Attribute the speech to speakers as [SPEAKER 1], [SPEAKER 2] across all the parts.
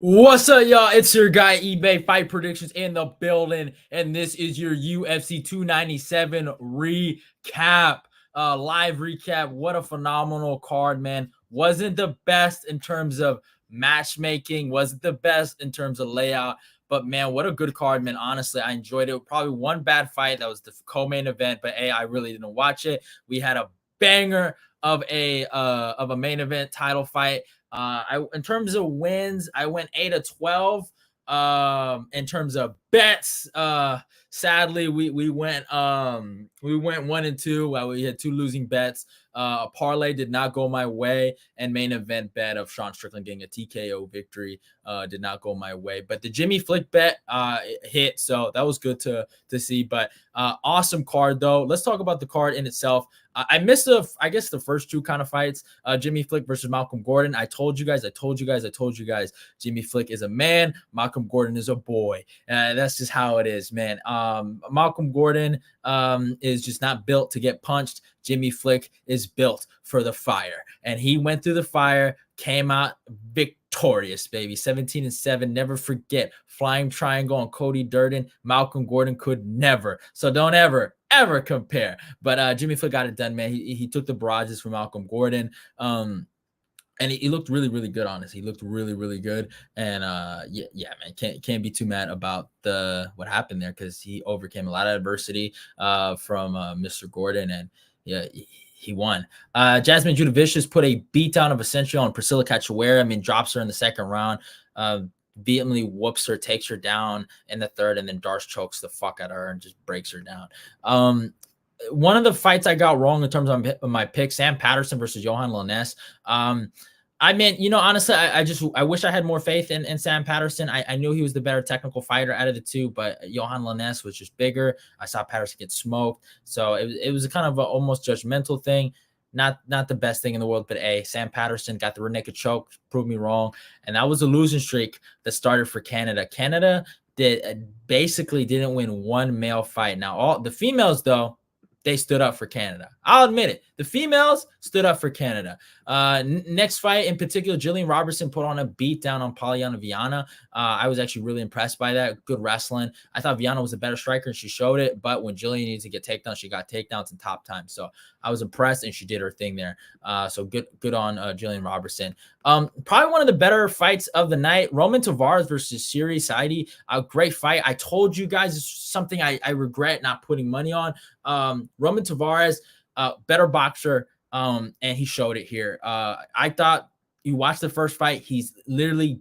[SPEAKER 1] What's up, y'all? It's your guy eBay Fight Predictions in the building, and this is your UFC 297 recap, live recap. What a phenomenal card, man! Wasn't the best in terms of matchmaking, wasn't the best in terms of layout, but man, what a good card, man! Honestly, I enjoyed it. Probably one bad fight that was the co-main event, but hey, I really didn't watch it. We had a banger of a main event title fight. In terms of wins, I went 8 of 12. In terms of bets, sadly, we went 1 and 2. We had 2 losing bets. A parlay did not go my way, and main event bet of Sean Strickland getting a TKO victory did not go my way. But the Jimmy Flick bet hit, so that was good to see. But awesome card though. Let's talk about the card in itself. I missed the first 2 kind of fights. Jimmy Flick versus Malcolm Gordon. I told you guys. Jimmy Flick is a man. Malcolm Gordon is a boy. That's just how it is, man. Malcolm Gordon is just not built to get punched. Jimmy Flick is built for the fire, and he went through the fire, came out victorious, baby. 17-7. Never forget flying triangle on Cody Durden. Malcolm Gordon could never. So don't ever compare. But Jimmy Flick got it done, man. He took the barrages for Malcolm Gordon. And he looked really, really good, honestly. He looked really, really good. And yeah, man, can't be too mad about what happened there, because he overcame a lot of adversity from Mr. Gordon, and yeah, he won. Jasmine Judavicius put a beatdown of Essential on Priscilla Cachoeira. I mean, drops her in the second round. Vehemently whoops her, takes her down in the third, and then Darce chokes the fuck out of her and just breaks her down. One of the fights I got wrong in terms of my pick, Sam Patterson versus Johan Lainez. I mean, honestly, I wish I had more faith in Sam Patterson. I knew he was the better technical fighter out of the 2, but Johan Lainez was just bigger. I saw Patterson get smoked, so it was a kind of a almost judgmental thing. Not the best thing in the world, but Sam Patterson got the rear naked choke, proved me wrong, and that was a losing streak that started for Canada. Canada basically didn't win one male fight. Now all the females though, they stood up for Canada. I'll admit it. The females stood up for Canada. Next fight in particular, Jillian Robertson put on a beat down on Polyana Viana. I was actually really impressed by that. Good wrestling. I thought Viana was a better striker, and she showed it. But when Jillian needed to get takedowns, she got takedowns in top time. So I was impressed, and she did her thing there. So good on Jillian Robertson. Probably one of the better fights of the night, Roman Tavares versus Siri Saidi. A great fight. I told you guys it's something I regret not putting money on. Roman Tavares, better boxer, and he showed it here. I thought, you watch the first fight, he's literally,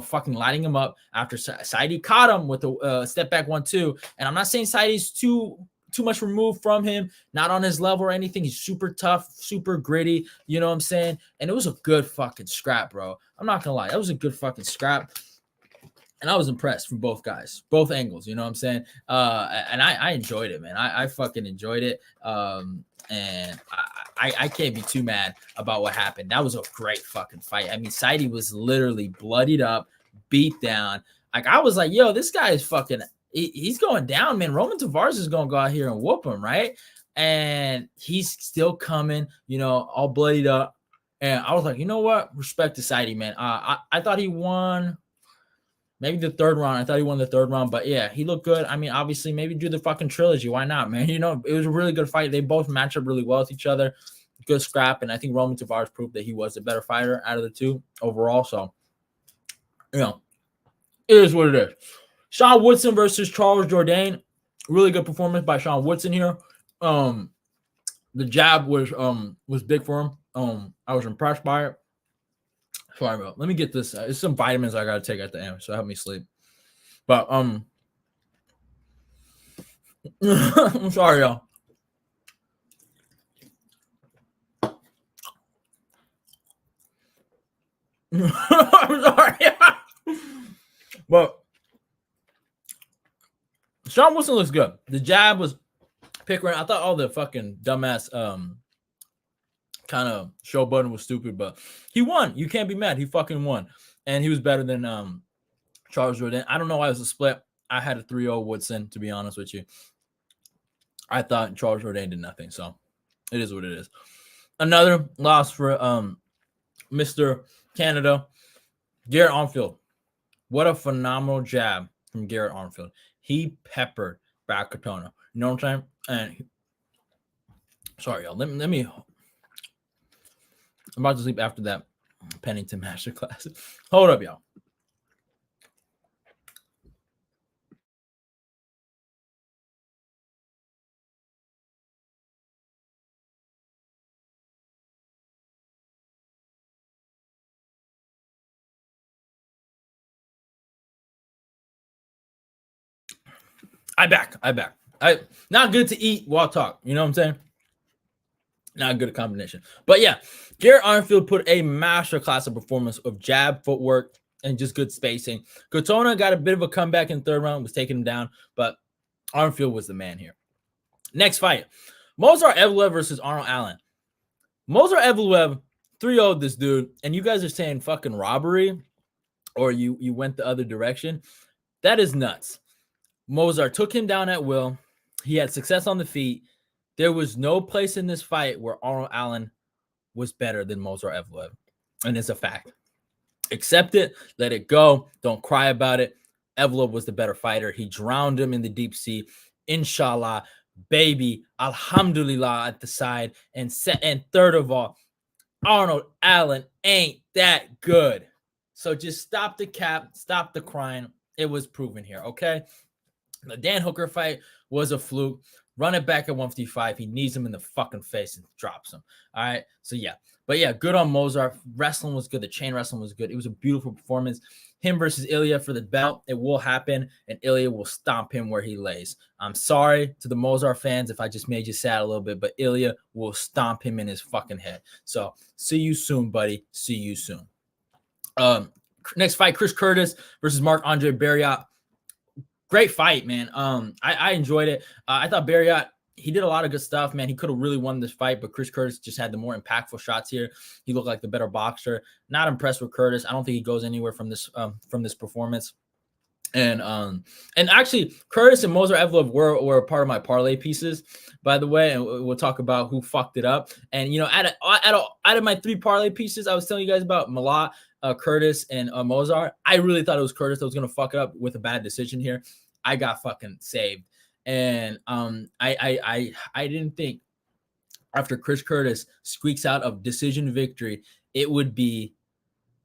[SPEAKER 1] fucking lighting him up after Saidi caught him with a step back 1-2. And I'm not saying Saidi's too much removed from him, not on his level or anything. He's super tough, super gritty, you know what I'm saying? And it was a good fucking scrap, bro. I'm not gonna lie, that was a good fucking scrap. And I was impressed from both guys, both angles, you know what I'm saying? And I enjoyed it, man. I fucking enjoyed it. And I can't be too mad about what happened. That was a great fucking fight. I mean, Saidi was literally bloodied up, beat down. Like, I was like, yo, this guy is fucking, he's going down, man. Roman Tavares is going to go out here and whoop him, right? And he's still coming, all bloodied up. And I was like, you know what? Respect to Saidi, man. I thought he won maybe the third round. I thought he won the third round, but yeah, he looked good. I mean, obviously, maybe do the fucking trilogy. Why not, man? It was a really good fight. They both match up really well with each other. Good scrap, and I think Roman Tavares proved that he was the better fighter out of the 2 overall. So, it is what it is. Sean Woodson versus Charles Jourdain. Really good performance by Sean Woodson here. The jab was big for him. I was impressed by it. Sorry, bro. Let me get this. It's some vitamins I gotta take at the end, so help me sleep. But I'm sorry, y'all. I'm sorry. But Sean Wilson looks good. The jab was pickering. I thought all the fucking dumbass kind of show button was stupid, but he won. You can't be mad. He fucking won. And he was better than Charles Jourdain. I don't know why it was a split. I had a 3-0 Woodson, to be honest with you. I thought Charles Jourdain did nothing, so it is what it is. Another loss for Mr. Canada, Garrett Armfield. What a phenomenal jab from Garrett Armfield. He peppered back Katona. You know what I'm saying? And sorry, y'all. Let me. I'm about to sleep after that Pennington masterclass. Hold up, y'all. I back. Not good to eat while talk. You know what I'm saying? Not a good combination. But yeah, Garrett Armfield put a masterclass of performance of jab, footwork, and just good spacing. Katona got a bit of a comeback in the third round, was taking him down, but Armfield was the man here. Next fight, Movsar Evloev versus Arnold Allen. Movsar Evloev 3-0'd this dude, and you guys are saying fucking robbery, or you went the other direction. That is nuts. Movsar took him down at will. He had success on the feet. There was no place in this fight where Arnold Allen was better than Movsar Evloev. And it's a fact. Accept it. Let it go. Don't cry about it. Evloev was the better fighter. He drowned him in the deep sea. Inshallah, baby, alhamdulillah at the side. And third of all, Arnold Allen ain't that good. So just stop the cap. Stop the crying. It was proven here, okay? The Dan Hooker fight was a fluke. Run it back at 155. He knees him in the fucking face and drops him. All right. So, yeah. But, yeah, good on Movsar. Wrestling was good. The chain wrestling was good. It was a beautiful performance. Him versus Ilya for the belt. It will happen, and Ilya will stomp him where he lays. I'm sorry to the Movsar fans if I just made you sad a little bit, but Ilya will stomp him in his fucking head. So, see you soon, buddy. See you soon. Next fight, Chris Curtis versus Marc-Andre Barriot. Great fight, man. I enjoyed it. I thought Barriot, he did a lot of good stuff, man. He could have really won this fight, but Chris Curtis just had the more impactful shots here. He looked like the better boxer. Not impressed with Curtis. I don't think he goes anywhere from this performance. And actually, Curtis and Movsar Evloev were part of my parlay pieces, by the way. And we'll talk about who fucked it up. And you know, out of my 3 parlay pieces, I was telling you guys about Malat, Curtis, and Movsar. I really thought it was Curtis that was gonna fuck it up with a bad decision here. I got fucking saved. And I didn't think after Chris Curtis squeaks out of decision victory, it would be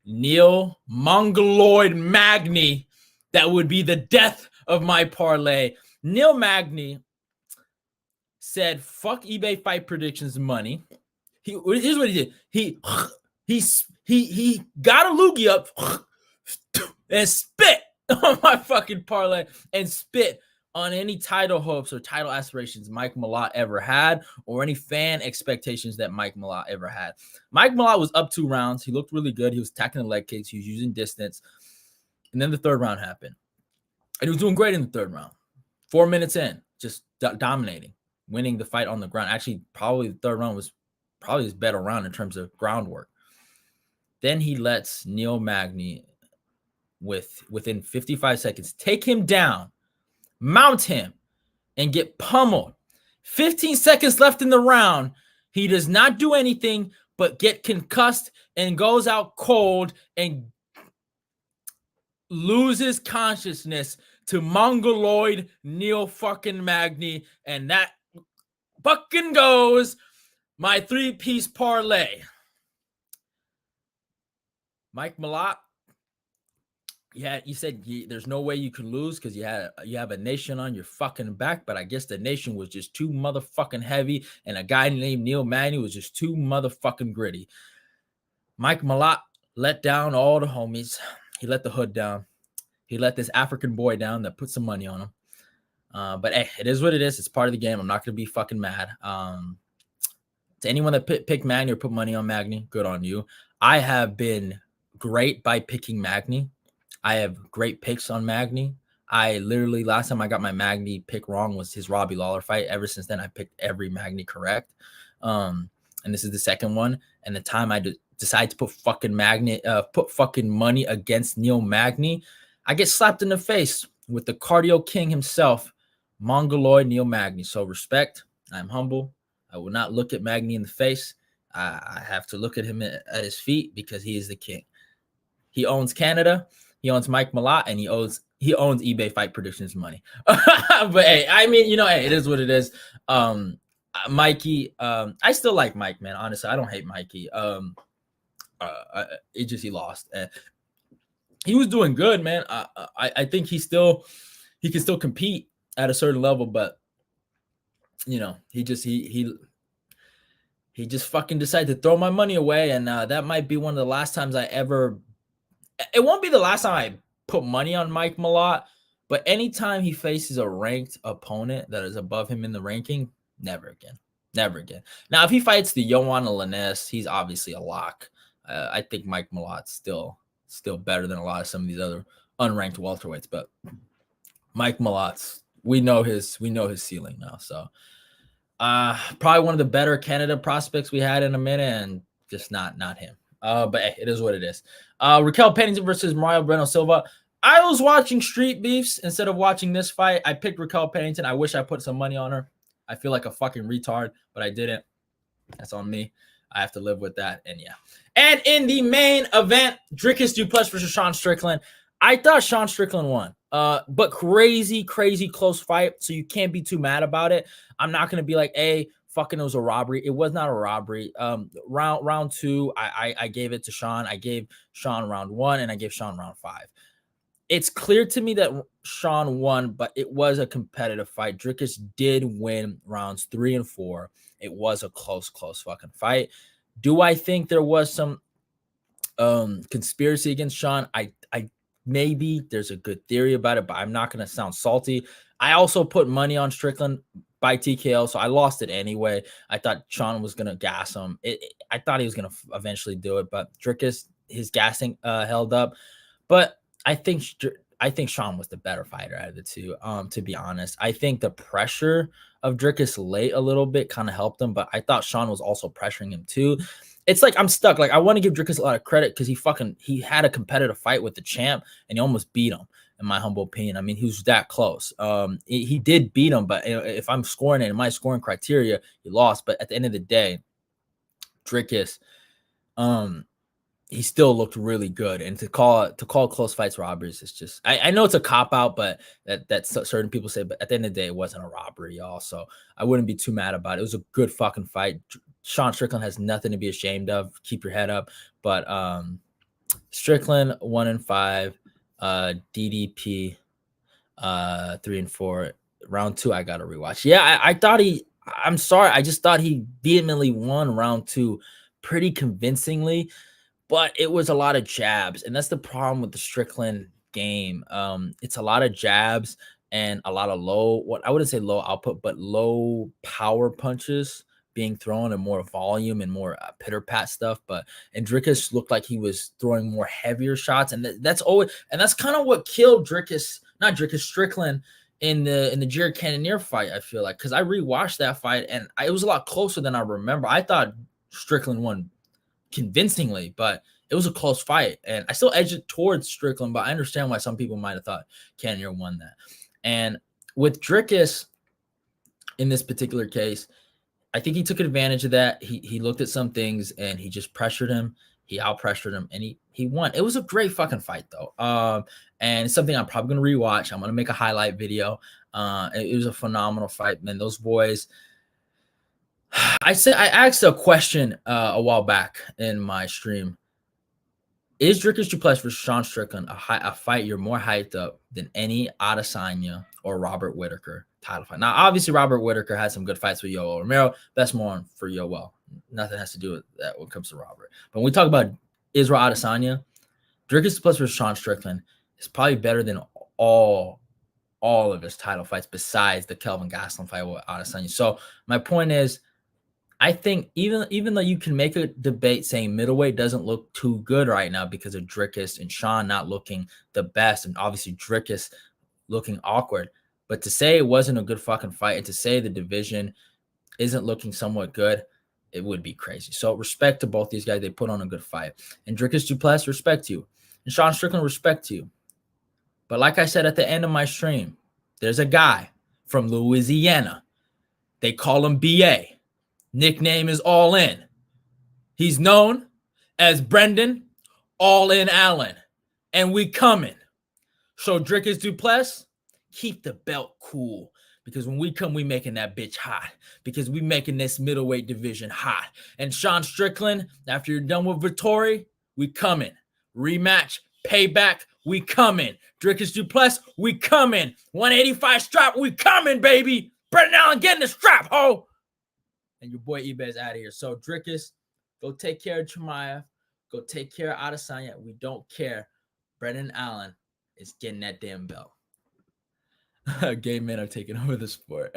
[SPEAKER 1] Neil Mongoloid Magny that would be the death of my parlay. Neil Magny said, fuck eBay fight predictions money. Here's what he did. He got a loogie up and spit on my fucking parlay and spit on any title hopes or title aspirations Mike Malott ever had, or any fan expectations that Mike Malott ever had. Mike Malott was up 2 rounds. He looked really good. He was attacking the leg kicks. He was using distance. And then the third round happened. And he was doing great in the third round. 4 minutes in, just dominating, winning the fight on the ground. Actually, probably the third round was probably his better round in terms of groundwork. Then he lets Neil Magny, within 55 seconds, take him down, mount him, and get pummeled. 15 seconds left in the round. He does not do anything but get concussed and goes out cold and loses consciousness to Mongoloid Neil fucking Magny. And that fucking goes my 3-piece parlay. Mike Malott, yeah, you said there's no way you could lose because you have a nation on your fucking back, but I guess the nation was just too motherfucking heavy, and a guy named Neil Magny was just too motherfucking gritty. Mike Malott let down all the homies. He let the hood down. He let this African boy down that put some money on him. But hey, it is what it is. It's part of the game. I'm not gonna be fucking mad. To anyone that picked Magny or put money on Magny, good on you. I have been great by picking Magny. I have great picks on Magny. I literally, last time I got my Magny pick wrong was his Robbie Lawler fight. Ever since then, I picked every Magny correct. And this is the second one. And the time I decide to put fucking money against Neil Magny, I get slapped in the face with the cardio king himself, Mongoloid Neil Magny. So respect. I'm humble. I will not look at Magny in the face. I have to look at him at his feet because he is the king. He owns Canada. He owns Mike Malott, and he owns eBay Fight Predictions money. But hey, I mean, hey, it is what it is. Mikey, I still like Mike, man. Honestly, I don't hate Mikey. It just he lost, and he was doing good, man. I think he can still compete at a certain level, but he just fucking decided to throw my money away, and that might be one of the last times I ever. It won't be the last time I put money on Mike Malott, but anytime he faces a ranked opponent that is above him in the ranking, never again. Never again. Now, if he fights the Joanna Lainez, he's obviously a lock. I think Mike Malott's still better than a lot of some of these other unranked welterweights, but Mike Malott's we know his ceiling now. So probably one of the better Canada prospects we had in a minute, and just not him. But hey, it is what it is. Raquel Pennington versus Mario Breno Silva. I was watching Street Beefs instead of watching this fight. I picked Raquel Pennington. I wish I put some money on her. I feel like a fucking retard, but I didn't. That's on me. I have to live with that. And yeah. And in the main event, Dricus Du Plessis versus Sean Strickland. I thought Sean Strickland won. But crazy close fight. So you can't be too mad about it. I'm not gonna be like, hey, fucking it was a robbery. It was not a robbery. Round 2, I gave it to Sean. I gave Sean round 1, and I gave Sean round 5. It's clear to me that Sean won, but it was a competitive fight. Dricus did win rounds 3 and 4. It was a close fucking fight. Do I think there was some conspiracy against Sean? I maybe there's a good theory about it, but I'm not going to sound salty. I also put money on Strickland by TKO, so I lost it anyway. I thought Sean was going to gas him. I thought he was going to eventually do it, but Dricus, his gassing held up. But I think Sean was the better fighter out of the two, to be honest. I think the pressure of Dricus late a little bit kind of helped him, but I thought Sean was also pressuring him too. It's like I'm stuck. Like I want to give Dricus a lot of credit because he had a competitive fight with the champ and he almost beat him, in my humble opinion. I mean, he was that close. He did beat him, but if I'm scoring it in my scoring criteria, he lost. But at the end of the day, Dricus, he still looked really good. And to call close fights robberies is just, I know it's a cop out, but that's certain people say, but at the end of the day, it wasn't a robbery, y'all. So I wouldn't be too mad about it. It was a good fucking fight. Sean Strickland has nothing to be ashamed of. Keep your head up. But Strickland 1-5, DDP 3 and 4. Round 2, I got to rewatch. Yeah, I thought I'm sorry. I just thought he vehemently won round 2 pretty convincingly. But it was a lot of jabs, and that's the problem with the Strickland game. It's a lot of jabs and a lot of I wouldn't say low output, but low power punches being thrown, and more volume and more pitter-pat stuff. And Dricus looked like he was throwing more heavier shots, and that's kind of what killed Strickland in the Jared Cannonier fight. I feel like, because I rewatched that fight, and it was a lot closer than I remember. I thought Strickland won convincingly, but it was a close fight, and I still edged it towards Strickland, but I understand why some people might have thought Cannonier won that. And with Dricus in this particular case, I think he took advantage of that. He looked at some things and he just pressured him. He out pressured him, and he won. It was a great fucking fight though. And it's something I'm probably gonna rewatch. I'm gonna make a highlight video. It was a phenomenal fight, man. Those boys. I asked a question a while back in my stream. Is Dricus Du Plessis versus Sean Strickland a fight you're more hyped up than any Adesanya or Robert Whittaker title fight? Now, obviously, Robert Whittaker had some good fights with Yoel Romero. That's more for Yoel. Nothing has to do with that when it comes to Robert. But when we talk about Israel Adesanya, Dricus Du Plessis versus Sean Strickland is probably better than all of his title fights besides the Kelvin Gastelum fight with Adesanya. So my point is, I think even though you can make a debate saying middleweight doesn't look too good right now because of Dricus and Sean not looking the best, and obviously Dricus looking awkward, but to say it wasn't a good fucking fight and to say the division isn't looking somewhat good, it would be crazy. So respect to both these guys. They put on a good fight. And Dricus Du Plessis, respect to you. And Sean Strickland, respect to you. But like I said at the end of my stream, there's a guy from Louisiana. They call him BA. Nickname is All In. He's known as Brendan All In Allen. and we coming. So Dricus Duplessis, keep the belt cool. Because when we come, we making that bitch hot. Because we making this middleweight division hot. And Sean Strickland, after you're done with Vittori, we coming. Rematch, payback, we coming. Dricus Duplessis, we coming. 185 strap, we coming, baby. Brendan Allen getting the strap, ho. And your boy eBay's out of here. So Dricus, go take care of Chimaev. Go take care of Adesanya. We don't care. Brendan Allen is getting that damn belt. Gay men are taking over the sport.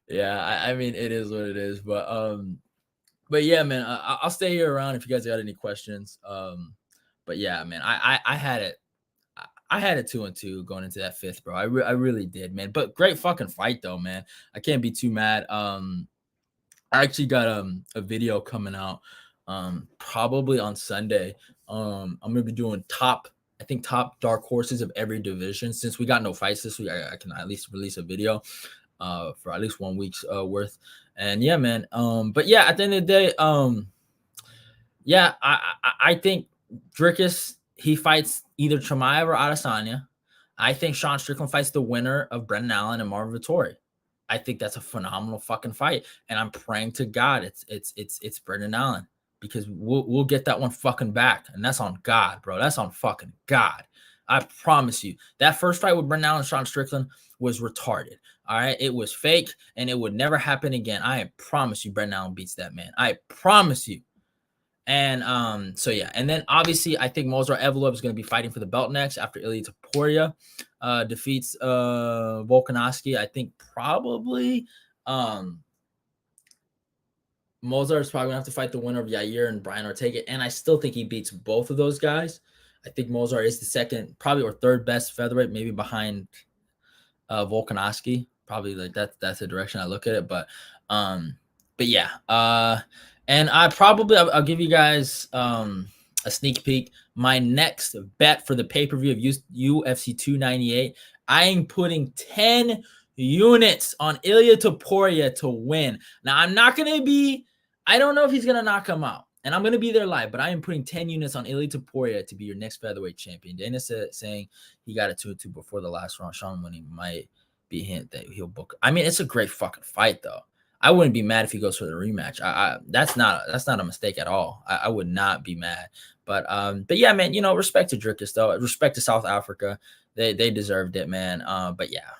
[SPEAKER 1] Yeah, I mean, it is what it is. But yeah, man, I'll stay here around if you guys got any questions. But yeah, man, I had it. I had it 2-2 going into that fifth, bro. I really did, man. But great fucking fight though, man. I can't be too mad. I actually got a video coming out probably on Sunday. I'm gonna be doing top dark horses of every division. Since we got no fights this week, I can at least release a video for at least 1 week's worth. And yeah, man. But yeah, at the end of the day, yeah, I think Dricus, he fights either Chimaev or Adesanya. I think Sean Strickland fights the winner of Brendan Allen and Marvin Vettori. I think that's a phenomenal fucking fight, and I'm praying to God it's Brendan Allen, because we'll get that one fucking back, and that's on God, bro. That's on fucking God. I promise you. That first fight with Brendan Allen and Sean Strickland was retarded. All right, it was fake, and it would never happen again. I promise you, Brendan Allen beats that man. I promise you. And so yeah, and then obviously I think Movsar Evloev is going to be fighting for the belt next after Ilia Topuria defeats Volkanovski. I think probably Movsar is probably gonna have to fight the winner of Yair and Brian Ortega, and I still think he beats both of those guys. I think Movsar is the second, probably or third best featherweight, maybe behind Volkanovski. Probably like that's the direction I look at it. But yeah. And I'll give you guys a sneak peek. My next bet for the pay-per-view of UFC 298, I am putting 10 units on Ilia Topuria to win. Now, I don't know if he's going to knock him out, and I'm going to be there live, but I am putting 10 units on Ilia Topuria to be your next featherweight champion. Dana saying he got a 2-2 before the last round. Sean winning might be a hint that he'll book. I mean, it's a great fucking fight, though. I wouldn't be mad if he goes for the rematch. That's not a mistake at all. I would not be mad. But yeah, man, respect to Dricus though. Respect to South Africa. They deserved it, man. But yeah,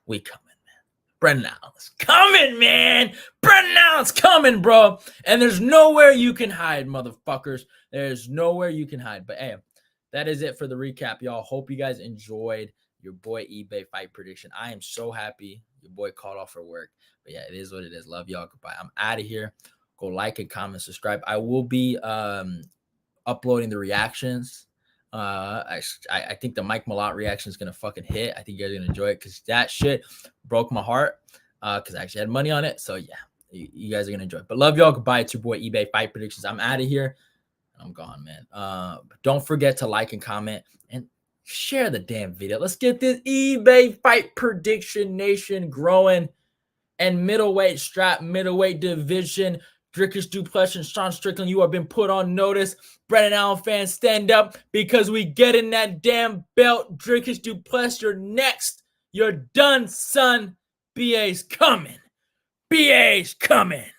[SPEAKER 1] we coming, man. Brendan Allen's coming, man. Brendan Allen's coming, bro. And there's nowhere you can hide, motherfuckers. There's nowhere you can hide. But hey, that is it for the recap, y'all. Hope you guys enjoyed your boy eBay fight prediction. I am so happy your boy called off for work. But yeah, it is what it is. Love y'all. Goodbye. I'm out of here. Go like and comment, subscribe. I will be uploading the reactions. I think the Mike Malott reaction is gonna fucking hit. I think you guys are gonna enjoy it because that shit broke my heart. Because I actually had money on it. So yeah, you guys are gonna enjoy it. But love y'all. Goodbye. It's your boy eBay Fight Predictions. I'm out of here. I'm gone, man. But don't forget to like and comment and share the damn video. Let's get this eBay Fight Prediction Nation growing. And middleweight division, Dricus Duplessis and Sean Strickland, you have been put on notice. Brendan Allen fans, stand up because we get in that damn belt. Dricus Duplessis, you're next. You're done, son. BA's coming. BA's coming.